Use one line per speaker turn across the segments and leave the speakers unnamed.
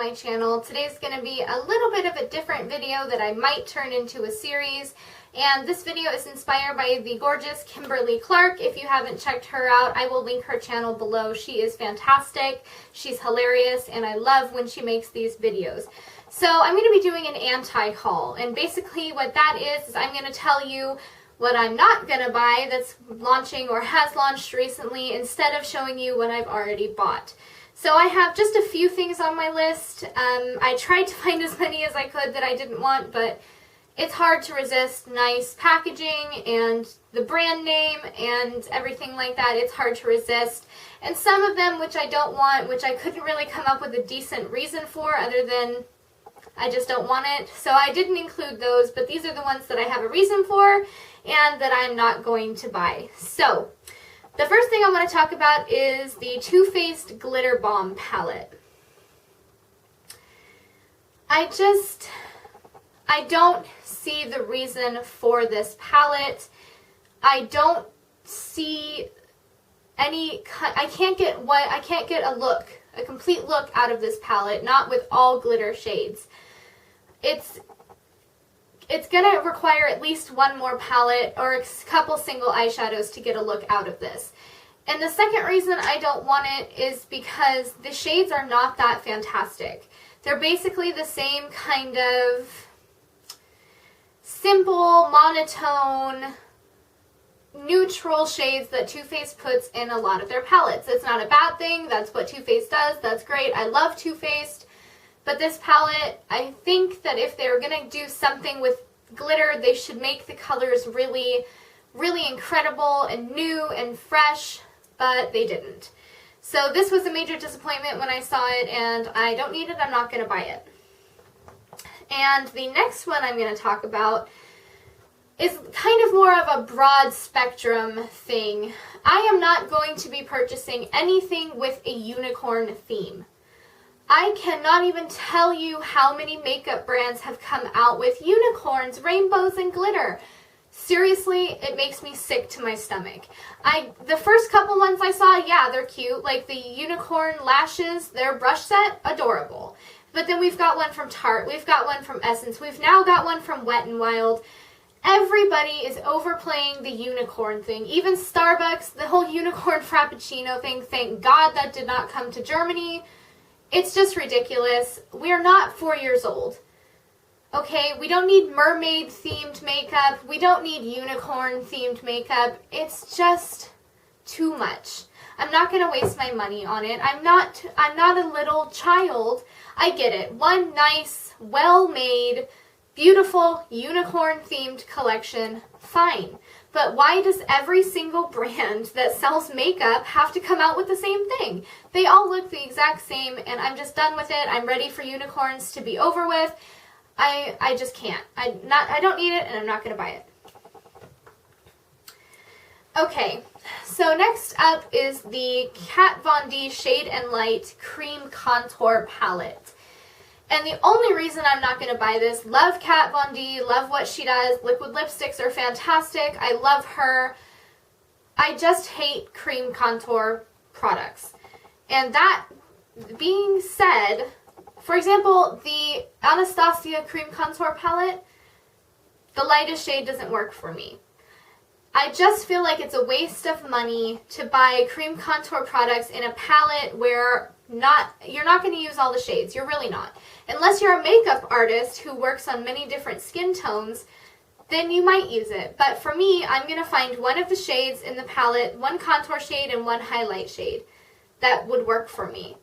my channel. Today's going to be a little bit of a different video that I might turn into a series. And this video is inspired by the gorgeous Kimberly Clark. If you haven't checked her out, I will link her channel below. She is fantastic, she's hilarious, and I love when she makes these videos. So I'm going to be doing an anti-haul, and basically what that is I'm going to tell you what I'm not going to buy that's launching or has launched recently instead of showing you what I've already bought. So I have just a few things on my list. I tried to find as many as I could that I didn't want, but it's hard to resist nice packaging and the brand name and everything like that. It's hard to resist. And some of them which I don't want, which I couldn't really come up with a decent reason for other than I just don't want it. So I didn't include those, but these are the ones that I have a reason for and that I'm not going to buy. So the first thing I want to talk about is the Too Faced Glitter Bomb palette. I don't see the reason for this palette. I don't see any, I can't get a complete look out of this palette, not with all glitter shades. It's gonna require at least one more palette or a couple single eyeshadows to get a look out of this. And the second reason I don't want it is because the shades are not that fantastic. They're basically the same kind of simple, monotone, neutral shades that Too Faced puts in a lot of their palettes. It's not a bad thing. That's what Too Faced does. That's great. I love Too Faced. But this palette, I think that if they were going to do something with glitter, they should make the colors really, really incredible and new and fresh, but they didn't. So this was a major disappointment when I saw it, and I don't need it. I'm not going to buy it. And the next one I'm going to talk about is kind of more of a broad spectrum thing. I am not going to be purchasing anything with a unicorn theme. I cannot even tell you how many makeup brands have come out with unicorns, rainbows, and glitter. Seriously, it makes me sick to my stomach. The first couple ones I saw, yeah, they're cute. Like the unicorn lashes, their brush set, adorable. But then we've got one from Tarte, we've got one from Essence, we've now got one from Wet n Wild. Everybody is overplaying the unicorn thing. Even Starbucks, the whole unicorn frappuccino thing, thank God that did not come to Germany. It's just ridiculous. We're not 4 years old. Okay, we don't need mermaid themed makeup. We don't need unicorn themed makeup. It's just too much. I'm not going to waste my money on it. I'm not a little child. I get it. One nice, well-made, beautiful unicorn themed collection, fine. But why does every single brand that sells makeup have to come out with the same thing? They all look the exact same, and I'm just done with it. I'm ready for unicorns to be over with. I just can't. I don't need it, and I'm not going to buy it. Okay, so next up is the Kat Von D Shade and Light Cream Contour Palette. And the only reason I'm not going to buy this, love Kat Von D, love what she does, liquid lipsticks are fantastic, I love her, I just hate cream contour products. And that being said, for example, the Anastasia Cream Contour Palette, the lightest shade doesn't work for me. I just feel like it's a waste of money to buy cream contour products in a palette where you're not going to use all the shades. You're really not. Unless you're a makeup artist who works on many different skin tones, then you might use it. But for me, I'm going to find one of the shades in the palette, one contour shade and one highlight shade that would work for me.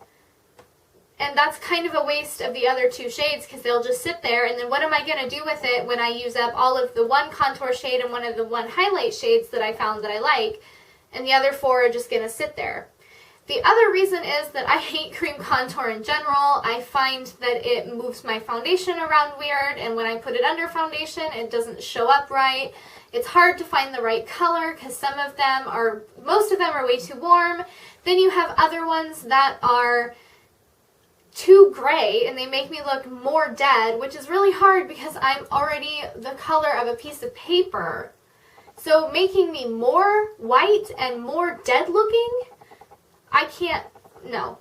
And that's kind of a waste of the other two shades because they'll just sit there, and then what am I going to do with it when I use up all of the one contour shade and one of the one highlight shades that I found that I like, and the other four are just going to sit there. The other reason is that I hate cream contour in general. I find that it moves my foundation around weird, and when I put it under foundation, it doesn't show up right. It's hard to find the right color because most of them are way too warm. Then you have other ones that are too gray and they make me look more dead, which is really hard because I'm already the color of a piece of paper. So making me more white and more dead looking, I can't, no.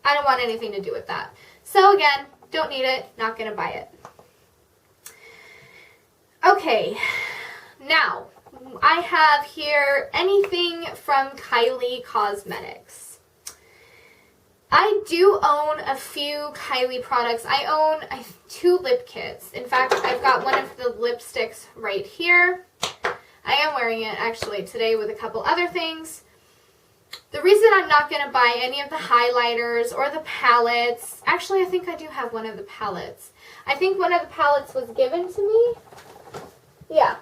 I don't want anything to do with that. So again, don't need it, not gonna buy it. Okay, now I have here anything from Kylie Cosmetics. I do own a few Kylie products. I own 2 lip kits. In fact, I've got one of the lipsticks right here. I am wearing it actually today with a couple other things. The reason I'm not going to buy any of the highlighters or the palettes, actually I think I do have one of the palettes. I think one of the palettes was given to me. Yeah.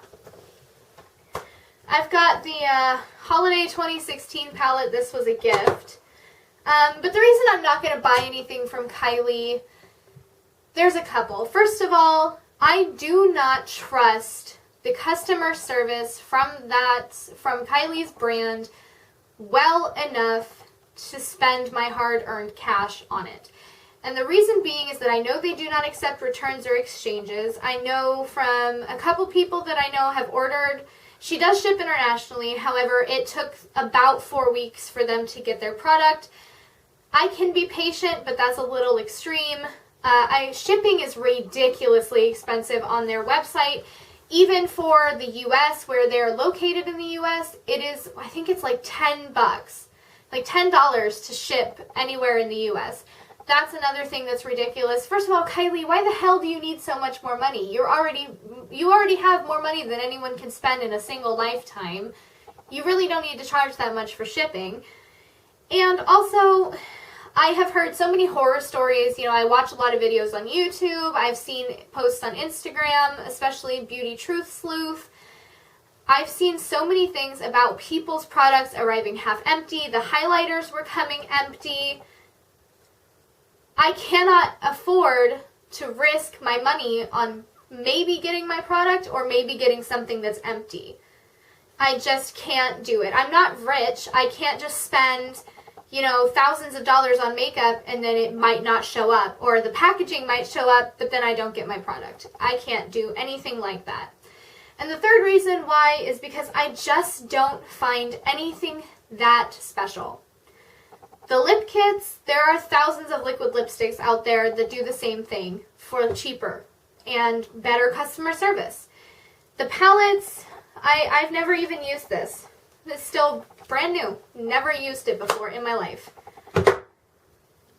I've got the Holiday 2016 palette. This was a gift. But the reason I'm not going to buy anything from Kylie, there's a couple. First of all, I do not trust the customer service from Kylie's brand well enough to spend my hard-earned cash on it. And the reason being is that I know they do not accept returns or exchanges. I know from a couple people that I know have ordered. She does ship internationally, however, it took about 4 weeks for them to get their product. I can be patient, but that's a little extreme. Shipping is ridiculously expensive on their website. Even for the U.S., where they're located in the U.S., it is, I think it's like $10. Like $10 to ship anywhere in the U.S. That's another thing that's ridiculous. First of all, Kylie, why the hell do you need so much more money? You already have more money than anyone can spend in a single lifetime. You really don't need to charge that much for shipping. And also, I have heard so many horror stories. You know, I watch a lot of videos on YouTube. I've seen posts on Instagram, especially Beauty Truth Sleuth. I've seen so many things about people's products arriving half empty. The highlighters were coming empty. I cannot afford to risk my money on maybe getting my product or maybe getting something that's empty. I just can't do it. I'm not rich. I can't just spend, you know, thousands of dollars on makeup and then it might not show up, or the packaging might show up but then I don't get my product. I can't do anything like that. And the third reason why is because I just don't find anything that special. The lip kits, there are thousands of liquid lipsticks out there that do the same thing for cheaper and better customer service. The palettes, I've never even used this. It's still brand new. Never used it before in my life.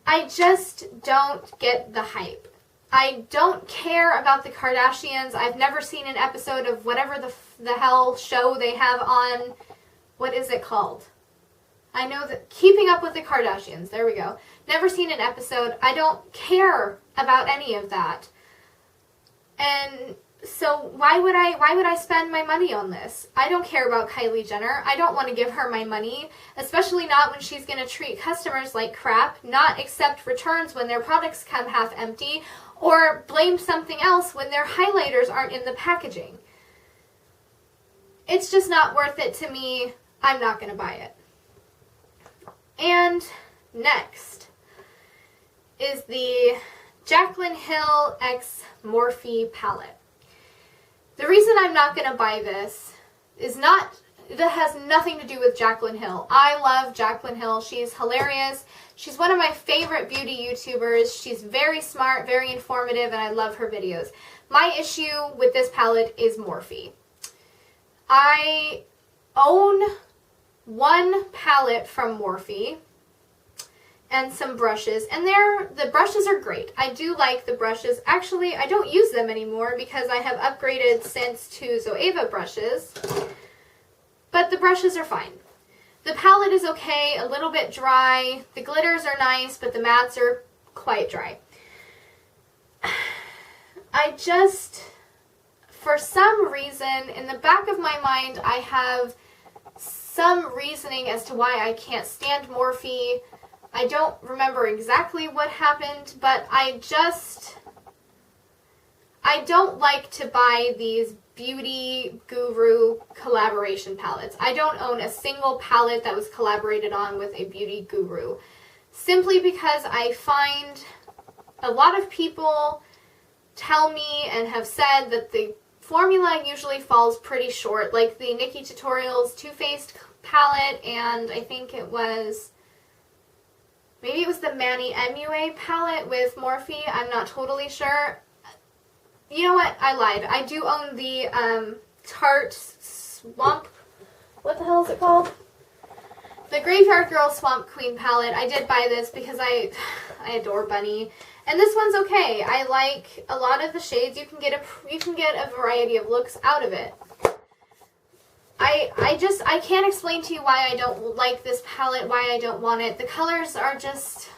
I just don't get the hype. I don't care about the Kardashians. I've never seen an episode of whatever the hell show they have on. What is it called? I know that Keeping Up with the Kardashians. There we go. Never seen an episode. I don't care about any of that. And so why would I spend my money on this? I don't care about Kylie Jenner. I don't want to give her my money, especially not when she's going to treat customers like crap, not accept returns when their products come half empty, or blame something else when their highlighters aren't in the packaging. It's just not worth it to me. I'm not going to buy it. And next is the Jaclyn Hill X Morphe palette. The reason I'm not going to buy this is that has nothing to do with Jaclyn Hill. I love Jaclyn Hill. She's hilarious. She's one of my favorite beauty YouTubers. She's very smart, very informative, and I love her videos. My issue with this palette is Morphe. I own one palette from Morphe and some brushes, and the brushes are great. I do like the brushes. Actually, I don't use them anymore because I have upgraded since to Zoeva brushes, but the brushes are fine. The palette is okay, a little bit dry. The glitters are nice, but the mattes are quite dry. I just, for some reason, in the back of my mind, I have some reasoning as to why I can't stand Morphe. I don't remember exactly what happened, but I don't like to buy these beauty guru collaboration palettes. I don't own a single palette that was collaborated on with a beauty guru, simply because I find a lot of people tell me and have said that the formula usually falls pretty short, like the Nikkie Tutorials Too Faced palette, and I think it was maybe it was the MandyMBeauty palette with Morphe. I'm not totally sure. You know what? I lied. I do own the Tarte Swamp. What the hell is it called? The Graveyard Girl Swamp Queen palette. I did buy this because I adore Bunny. And this one's okay. I like a lot of the shades. You can get a variety of looks out of it. I can't explain to you why I don't like this palette, why I don't want it. The colors are just,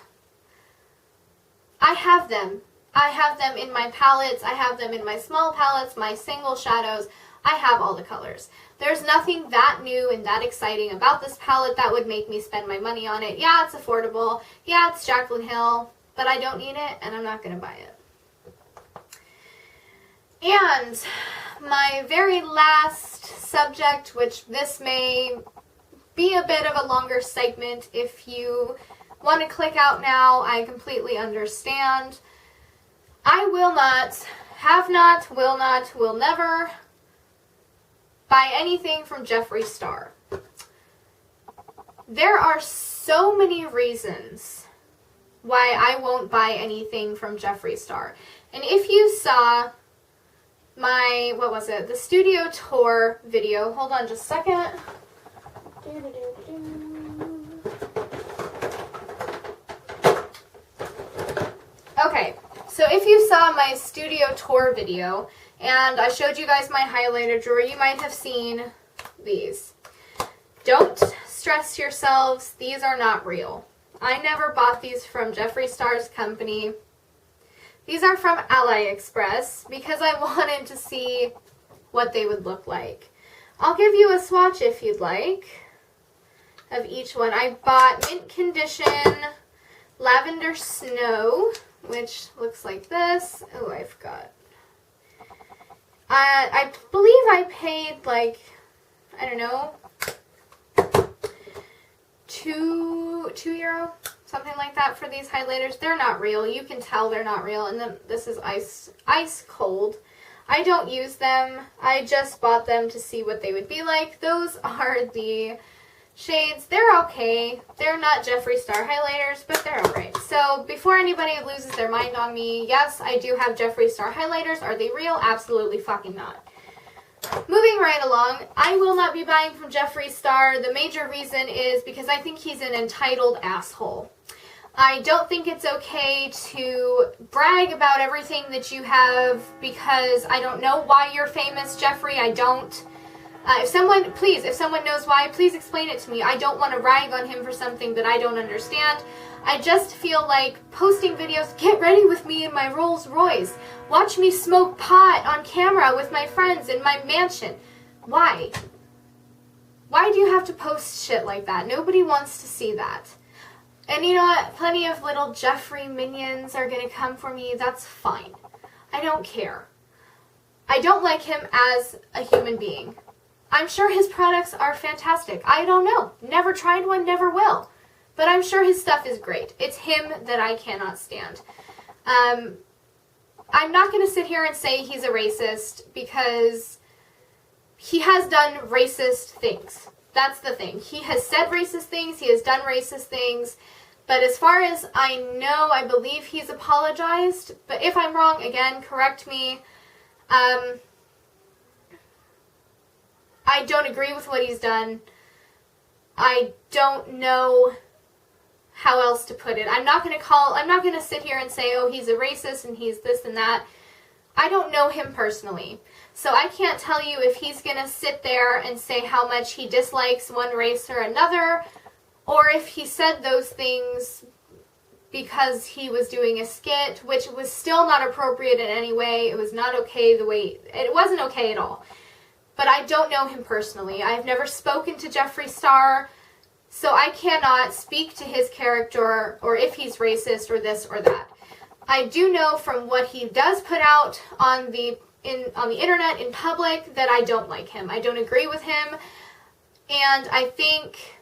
I have them. I have them in my palettes. I have them in my small palettes, my single shadows. I have all the colors. There's nothing that new and that exciting about this palette that would make me spend my money on it. Yeah, it's affordable. Yeah, it's Jaclyn Hill, but I don't need it and I'm not going to buy it. And my very last subject, which this may be a bit of a longer segment. If you want to click out now, I completely understand. I will not, have not, will never buy anything from Jeffree Star. There are so many reasons why I won't buy anything from Jeffree Star. And if you saw my, what was it, the studio tour video, hold on just a second. Okay, so if you saw my studio tour video, and I showed you guys my highlighter drawer, you might have seen these. Don't stress yourselves, these are not real. I never bought these from Jeffree Star's company. These are from AliExpress because I wanted to see what they would look like. I'll give you a swatch if you'd like of each one. I bought Mint Condition Lavender Snow, which looks like this. Oh, I forgot. I believe I paid like, I don't know, €2, something like that for these highlighters. They're not real. You can tell they're not real. And then this is ice cold. I don't use them. I just bought them to see what they would be like. Those are the shades. They're okay. They're not Jeffree Star highlighters, but they're alright. So before anybody loses their mind on me, yes, I do have Jeffree Star highlighters. Are they real? Absolutely fucking not. Moving right along, I will not be buying from Jeffree Star. The major reason is because I think he's an entitled asshole. I don't think it's okay to brag about everything that you have because I don't know why you're famous, Jeffree. I don't. If someone knows why, please explain it to me. I don't want to rag on him for something that I don't understand. I just feel like posting videos, get ready with me in my Rolls Royce. Watch me smoke pot on camera with my friends in my mansion. Why? Why do you have to post shit like that? Nobody wants to see that. And you know what? Plenty of little Jeffree minions are going to come for me. That's fine. I don't care. I don't like him as a human being. I'm sure his products are fantastic. I don't know. Never tried one, never will. But I'm sure his stuff is great. It's him that I cannot stand. I'm not going to sit here and say he's a racist because he has done racist things. That's the thing. He has said racist things. He has done racist things. But as far as I know, I believe he's apologized. But if I'm wrong, again, correct me. I don't agree with what he's done. I don't know how else to put it. I'm not going to sit here and say, oh, he's a racist and he's this and that. I don't know him personally. So I can't tell you if he's going to sit there and say how much he dislikes one race or another, or if he said those things because he was doing a skit, which was still not appropriate in any way. It was not okay it wasn't okay at all. But I don't know him personally. I've never spoken to Jeffree Star, so I cannot speak to his character or if he's racist or this or that. I do know from what he does put out on the internet in public that I don't like him. I don't agree with him, and I think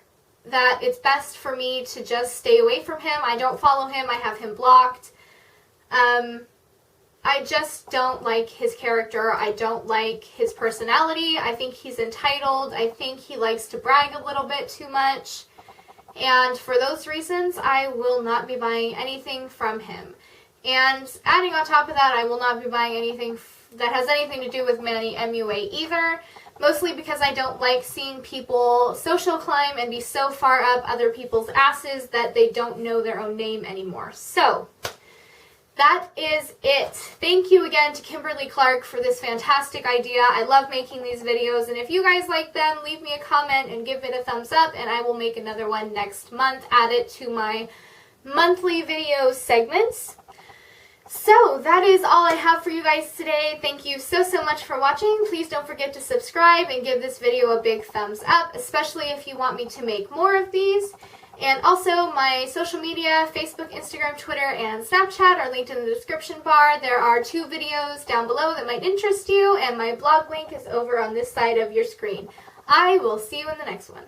that it's best for me to just stay away from him. I don't follow him. I have him blocked. I just don't like his character. I don't like his personality. I think he's entitled. I think he likes to brag a little bit too much. and for those reasons, I will not be buying anything from him. And adding on top of that, I will not be buying anything that has anything to do with MandyMBeauty either, mostly because I don't like seeing people social climb and be so far up other people's asses that they don't know their own name anymore. So, that is it. Thank you again to Kimberly Clark for this fantastic idea. I love making these videos, and if you guys like them, leave me a comment and give it a thumbs up, and I will make another one next month, add it to my monthly video segments. So, that is all I have for you guys today. Thank you so much for watching. Please don't forget to subscribe and give this video a big thumbs up, especially if you want me to make more of these. And also, my social media, Facebook, Instagram, Twitter, and Snapchat are linked in the description bar. There are 2 videos down below that might interest you, and my blog link is over on this side of your screen. I will see you in the next one.